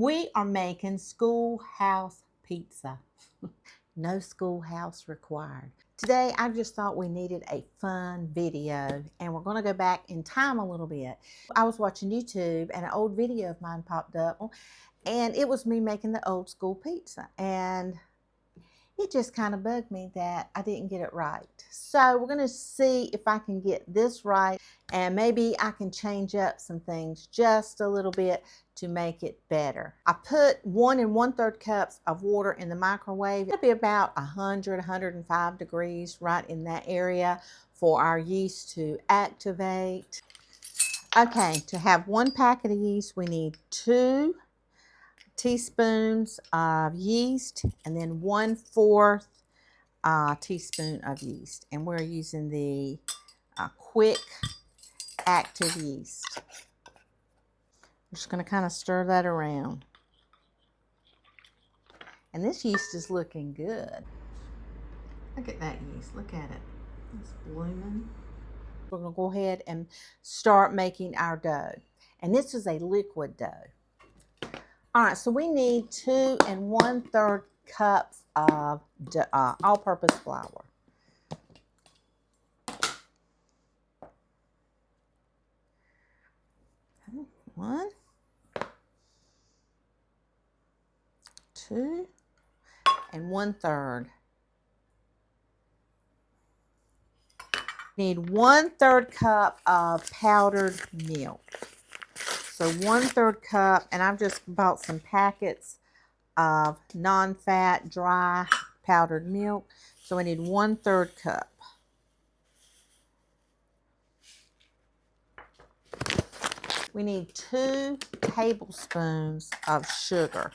We are making schoolhouse pizza. No schoolhouse required. Today, I just thought we needed a fun video, and we're going to go back in time a little bit. I was watching YouTube, and an old video of mine popped up, and it was me making the old school pizza. And it just kind of bugged me that I didn't get it right. So we're going to see if I can get this right, and maybe I can change up some things just a little bit to make it better. I put 1 1/3 cups of water in the microwave. It'll be about 105 degrees, right in that area, for our yeast to activate. Okay, to have 1 packet of yeast, we need 2 teaspoons of yeast and then 1/4 teaspoon of yeast, and we're using the quick active yeast. We're just going to kind of stir that around, and this yeast is looking good. Look at that yeast, look at it, it's blooming. We're going to go ahead and start making our dough, and this is a liquid dough. All right, so we need 2 1/3 cups of all-purpose flour. Okay, 1, 2 1/3. Need 1/3 cup of powdered milk. So 1/3 cup, and I've just bought some packets of non-fat, dry powdered milk. So I need 1/3 cup. We need 2 tablespoons of sugar.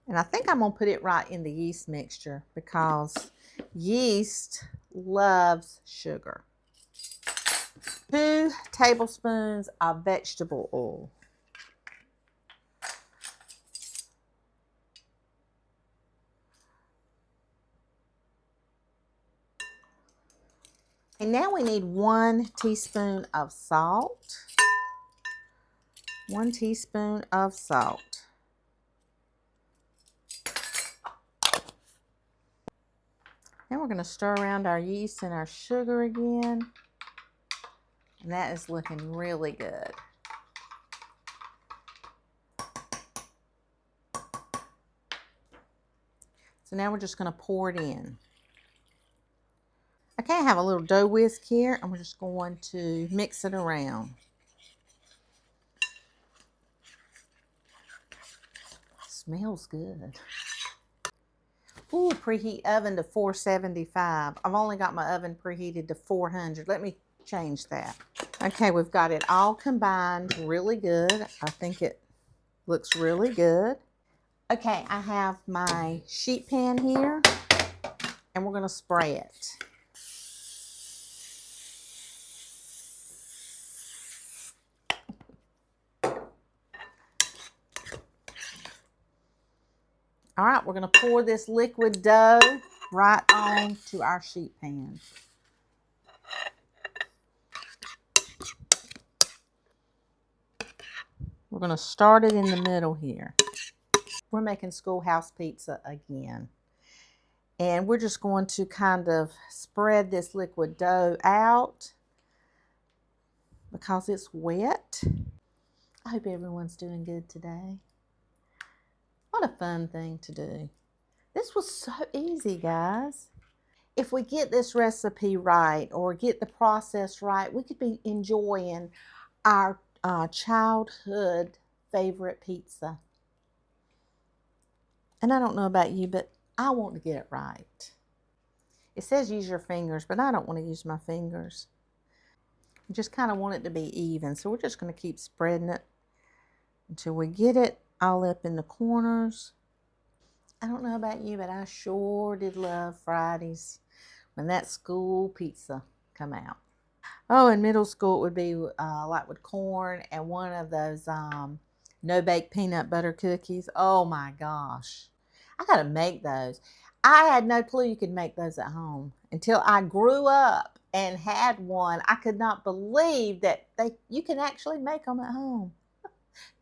And I think I'm going to put it right in the yeast mixture because yeast loves sugar. 2 tablespoons of vegetable oil. And now we need 1 teaspoon of salt. 1 teaspoon of salt. Now we're going to stir around our yeast and our sugar again. And that is looking really good. So now we're just going to pour it in. Okay, I have a little dough whisk here, and we're just going to mix it around. Smells good. Ooh, preheat oven to 475. I've only got my oven preheated to 400. Let me change that. Okay, we've got it all combined really good. I think it looks really good. Okay, I have my sheet pan here, and we're going to spray it. All right, we're going to pour this liquid dough right on to our sheet pan. We're going to start it in the middle here. We're making schoolhouse pizza again. And we're just going to kind of spread this liquid dough out because it's wet. I hope everyone's doing good today. What a fun thing to do. This was so easy, guys. If we get this recipe right or get the process right, we could be enjoying our childhood favorite pizza. And I don't know about you, but I want to get it right. It says use your fingers, but I don't want to use my fingers. I just kind of want it to be even. So we're just going to keep spreading it until we get it all up in the corners. I don't know about you, but I sure did love Fridays when that school pizza come out. Oh, in middle school it would be like with corn and one of those no-bake peanut butter cookies. Oh my gosh. I got to make those. I had no clue you could make those at home until I grew up and had one. I could not believe that you can actually make them at home.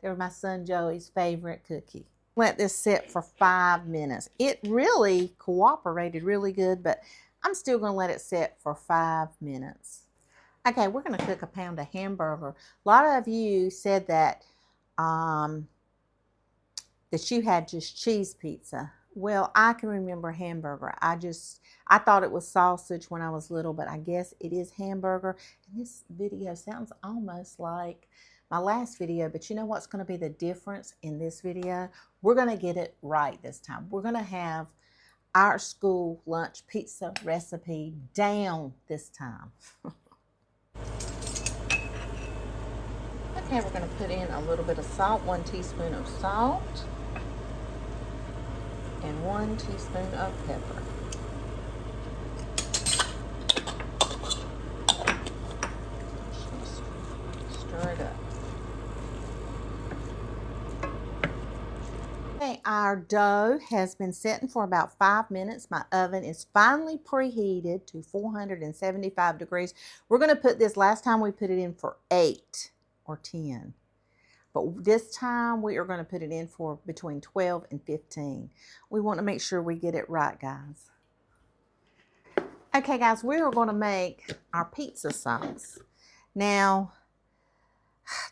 They were my son Joey's favorite cookie. Let this sit for 5 minutes. It really cooperated really good, but I'm still going to let it sit for 5 minutes. Okay, we're going to cook a pound of hamburger. A lot of you said that that you had just cheese pizza. Well, I can remember hamburger. I thought it was sausage when I was little, but I guess it is hamburger. And this video sounds almost like my last video, but you know what's going to be the difference in this video? We're going to get it right this time. We're going to have our school lunch pizza recipe down this time. Okay, we're going to put in a little bit of salt, 1 teaspoon of salt, and 1 teaspoon of pepper. Just stir it up. Okay, our dough has been setting for about 5 minutes. My oven is finally preheated to 475 degrees. We're going to put this, last time we put it in for 8 or 10. But this time we are going to put it in for between 12 and 15. We want to make sure we get it right, guys. Okay, guys, we are going to make our pizza sauce. Now,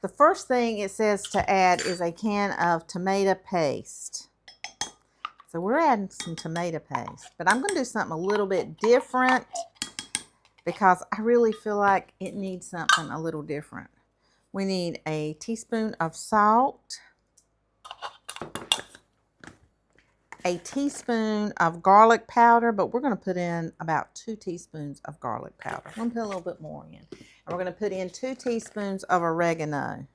the first thing it says to add is a can of tomato paste. So we're adding some tomato paste, but I'm going to do something a little bit different because I really feel like it needs something a little different. We need a teaspoon of salt, a teaspoon of garlic powder, but we're going to put in about 2 teaspoons of garlic powder. I'm going to put a little bit more in. And we're going to put in 2 teaspoons of oregano.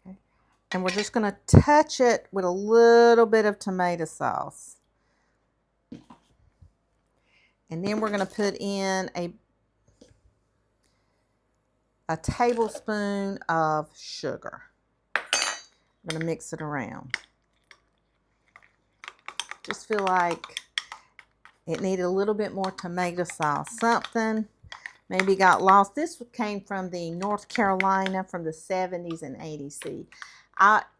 Okay. And we're just going to touch it with a little bit of tomato sauce. And then we're going to put in a tablespoon of sugar. I'm going to mix it around. Just feel like it needed a little bit more tomato sauce. Something maybe got lost. This came from the North Carolina from the 70s and 80s. See,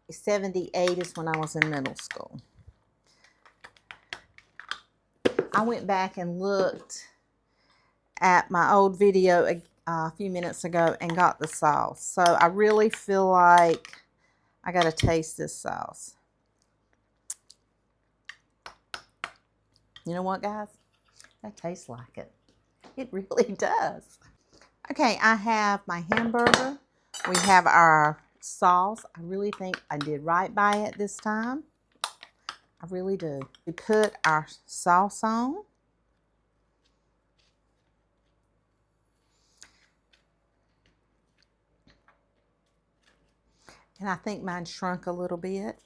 78 is when I was in middle school. I went back and looked at my old video a few minutes ago and got the sauce. So I really feel like I got to taste this sauce. You know what, guys? That tastes like it. It really does. Okay, I have my hamburger. We have our sauce. I really think I did right by it this time. I really do. We put our sauce on. And I think mine shrunk a little bit.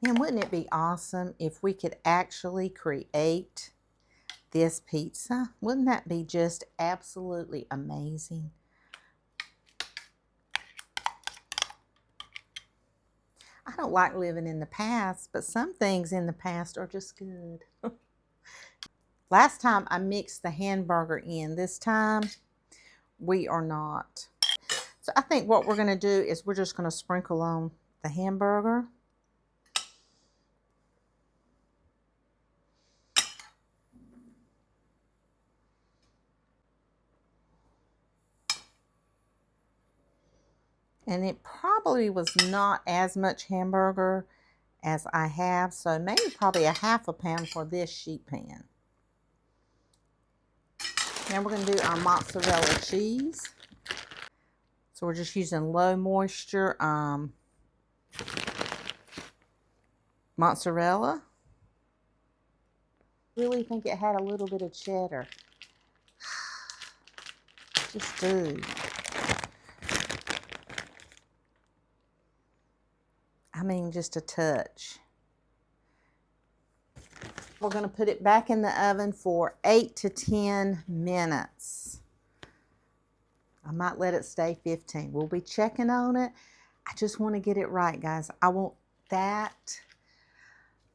And wouldn't it be awesome if we could actually create this pizza? Wouldn't that be just absolutely amazing? I don't like living in the past, but some things in the past are just good. Last time I mixed the hamburger in. This time we are not. So I think what we're going to do is we're just going to sprinkle on the hamburger. And it probably was not as much hamburger as I have, so maybe probably a ½ pound for this sheet pan. Now we're going to do our mozzarella cheese. So we're just using low moisture mozzarella. Really think it had a little bit of cheddar. Just do. I mean, just a touch. We're going to put it back in the oven for 8 to 10 minutes. I might let it stay 15. We'll be checking on it. I just want to get it right, guys. I want that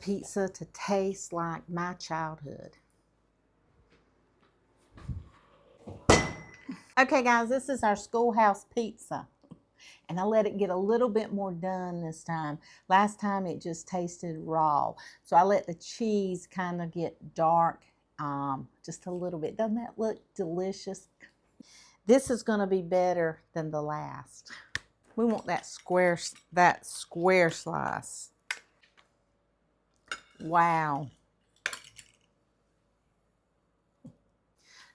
pizza to taste like my childhood. Okay guys, this is our schoolhouse pizza. And I let it get a little bit more done this time. Last time it just tasted raw. So I let the cheese kind of get dark just a little bit. Doesn't that look delicious? This is going to be better than the last. We want that square slice. Wow.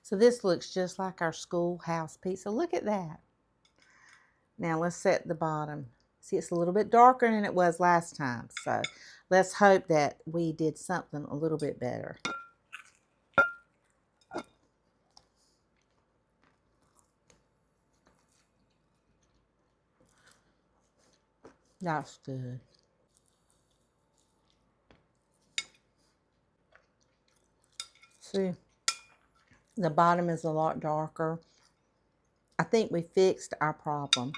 So this looks just like our schoolhouse pizza. Look at that. Now let's set the bottom. See, it's a little bit darker than it was last time. So let's hope that we did something a little bit better. That's good. See, the bottom is a lot darker. I think we fixed our problem.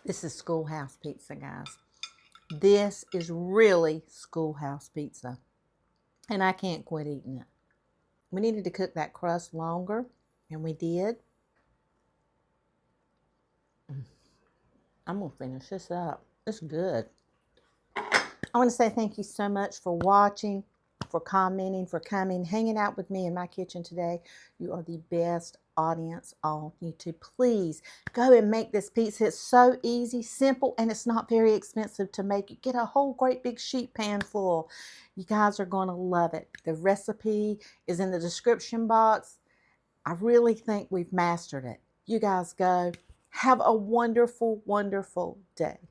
This is schoolhouse pizza, guys. This is really schoolhouse pizza. And I can't quit eating it. We needed to cook that crust longer, and we did. I'm going to finish this up. It's good. I want to say thank you so much for watching, for commenting, for coming, hanging out with me in my kitchen today. You are the best audience on YouTube. Please go and make this pizza. It's so easy, simple, and it's not very expensive to make. You get a whole great big sheet pan full. You guys are going to love it. The recipe is in the description box. I really think we've mastered it. You guys go. Have a wonderful, wonderful day.